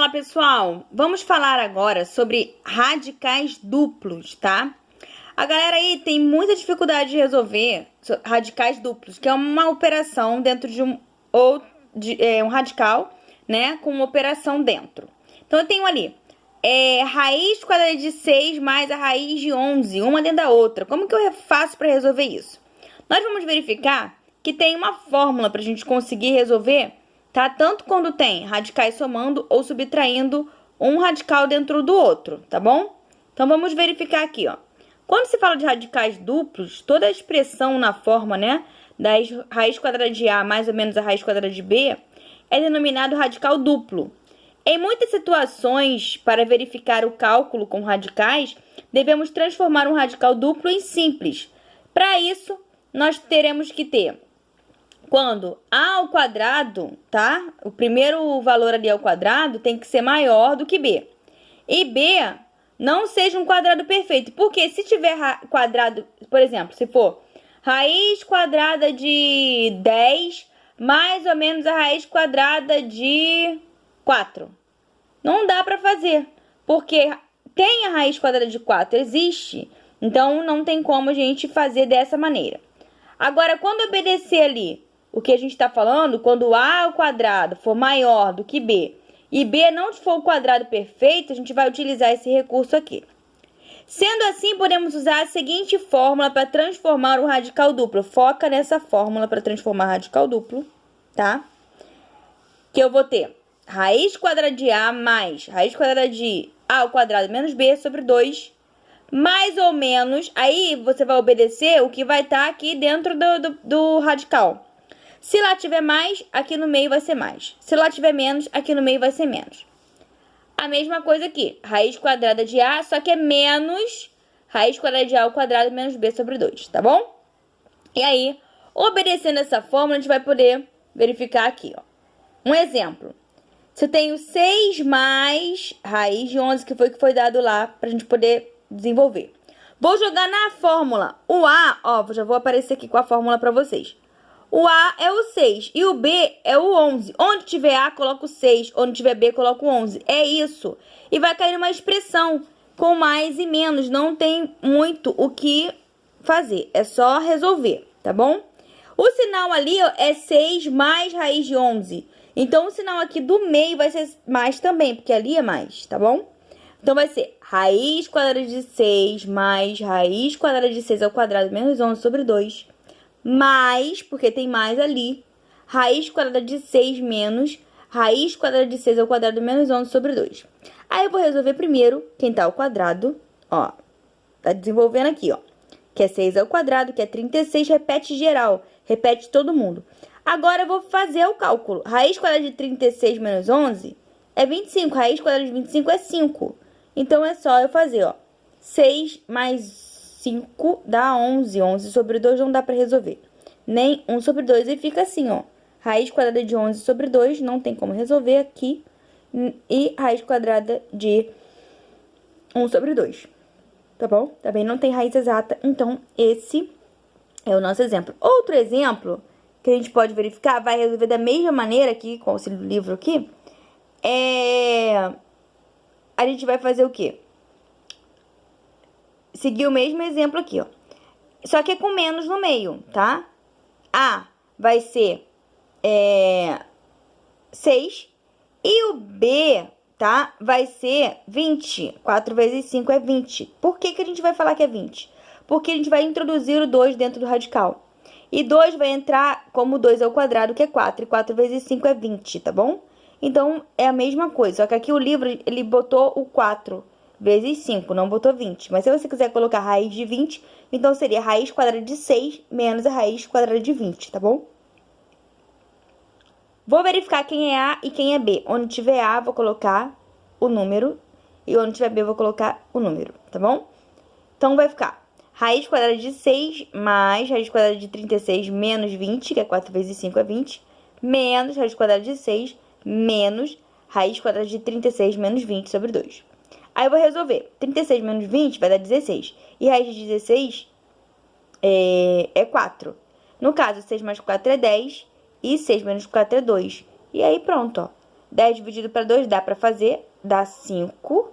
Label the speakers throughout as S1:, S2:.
S1: Fala, pessoal! Vamos falar agora sobre radicais duplos, tá? A galera aí tem muita dificuldade de resolver radicais duplos, que é uma operação dentro de um radical, né, com uma operação dentro. Então, eu tenho ali raiz quadrada de 6 mais a raiz de 11, uma dentro da outra. Como que eu faço para resolver isso? Nós vamos verificar que tem uma fórmula para a gente conseguir resolver, tá? Tanto quando tem radicais somando ou subtraindo um radical dentro do outro, tá bom? Então, vamos verificar aqui, ó. Quando se fala de radicais duplos, toda a expressão na forma, né, da raiz quadrada de A mais ou menos a raiz quadrada de B, é denominado radical duplo. Em muitas situações, para verificar o cálculo com radicais, devemos transformar um radical duplo em simples. Para isso, nós teremos que ter, quando A ao quadrado, tá? O primeiro valor ali ao quadrado tem que ser maior do que B. E B não seja um quadrado perfeito. Porque se tiver quadrado, por exemplo, se for raiz quadrada de 10 mais ou menos a raiz quadrada de 4. Não dá para fazer, porque tem a raiz quadrada de 4, existe. Então, não tem como a gente fazer dessa maneira. Agora, quando obedecer ali o que a gente está falando, quando A ao quadrado for maior do que B e B não for o quadrado perfeito, a gente vai utilizar esse recurso aqui. Sendo assim, podemos usar a seguinte fórmula para transformar o radical duplo. Foca nessa fórmula para transformar radical duplo, tá? Que eu vou ter raiz quadrada de A mais raiz quadrada de A ao quadrado menos B sobre 2, mais ou menos, aí você vai obedecer o que vai estar aqui dentro do radical. Se lá tiver mais, aqui no meio vai ser mais. Se lá tiver menos, aqui no meio vai ser menos. A mesma coisa aqui, raiz quadrada de A, só que é menos raiz quadrada de A ao quadrado menos B sobre 2, tá bom? E aí, obedecendo essa fórmula, a gente vai poder verificar aqui, ó. Um exemplo. Se eu tenho 6 mais raiz de 11, que foi dado lá, pra gente poder desenvolver. Vou jogar na fórmula. O A, ó, já vou aparecer aqui com a fórmula pra vocês. O A é o 6 e o B é o 11. Onde tiver A, coloco 6. Onde tiver B, coloco 11. É isso. E vai cair uma expressão com mais e menos. Não tem muito o que fazer. É só resolver, tá bom? O sinal ali, ó, é 6 mais raiz de 11. Então, o sinal aqui do meio vai ser mais também, porque ali é mais, tá bom? Então, vai ser raiz quadrada de 6 mais raiz quadrada de 6 ao quadrado menos 11 sobre 2. Mais, porque tem mais ali, raiz quadrada de 6 menos raiz quadrada de 6 ao quadrado menos 11 sobre 2. Aí eu vou resolver primeiro quem tá ao quadrado, ó. Tá desenvolvendo aqui, ó. Que é 6 ao quadrado, que é 36, repete geral, repete todo mundo. Agora eu vou fazer o cálculo. Raiz quadrada de 36 menos 11 é 25, raiz quadrada de 25 é 5. Então, é só eu fazer, ó. 6 mais 5 dá 11. 11 sobre 2 não dá para resolver. Nem 1 sobre 2. E fica assim, ó. Raiz quadrada de 11 sobre 2 não tem como resolver aqui. E raiz quadrada de 1 sobre 2. Tá bom? Também não tem raiz exata. Então, esse é o nosso exemplo. Outro exemplo que a gente pode verificar, vai resolver da mesma maneira aqui, com o auxílio do livro aqui. A gente vai fazer o quê? Seguir o mesmo exemplo aqui, ó. Só que é com menos no meio, tá? A vai ser 6 e o B, tá? Vai ser 20. 4 vezes 5 é 20. Por que que a gente vai falar que é 20? Porque a gente vai introduzir o 2 dentro do radical. E 2 vai entrar como 2 ao quadrado, que é 4. E 4 vezes 5 é 20, tá bom? Então, é a mesma coisa. Só que aqui o livro, ele botou o 4 vezes 5, não botou 20. Mas se você quiser colocar raiz de 20, então seria raiz quadrada de 6 menos a raiz quadrada de 20, tá bom? Vou verificar quem é A e quem é B. Onde tiver A, vou colocar o número. E onde tiver B, vou colocar o número, tá bom? Então, vai ficar raiz quadrada de 6 mais raiz quadrada de 36 menos 20, que é 4 vezes 5 é 20, menos raiz quadrada de 6 menos raiz quadrada de 36 menos 20 sobre 2. Aí eu vou resolver. 36 menos 20 vai dar 16. E raiz de 16 é 4. No caso, 6 mais 4 é 10. E 6 menos 4 é 2. E aí pronto, ó. 10 dividido para 2 dá pra fazer, dá 5.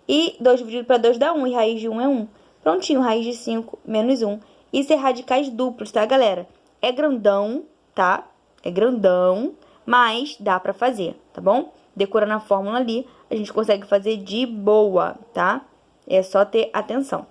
S1: E 2 dividido para 2 dá 1, e raiz de 1 é 1. Prontinho, raiz de 5 menos 1. Isso é radicais duplos, tá, galera? É grandão, tá? É grandão, mas dá pra fazer, tá bom? Decorando a fórmula ali, a gente consegue fazer de boa, tá? É só ter atenção.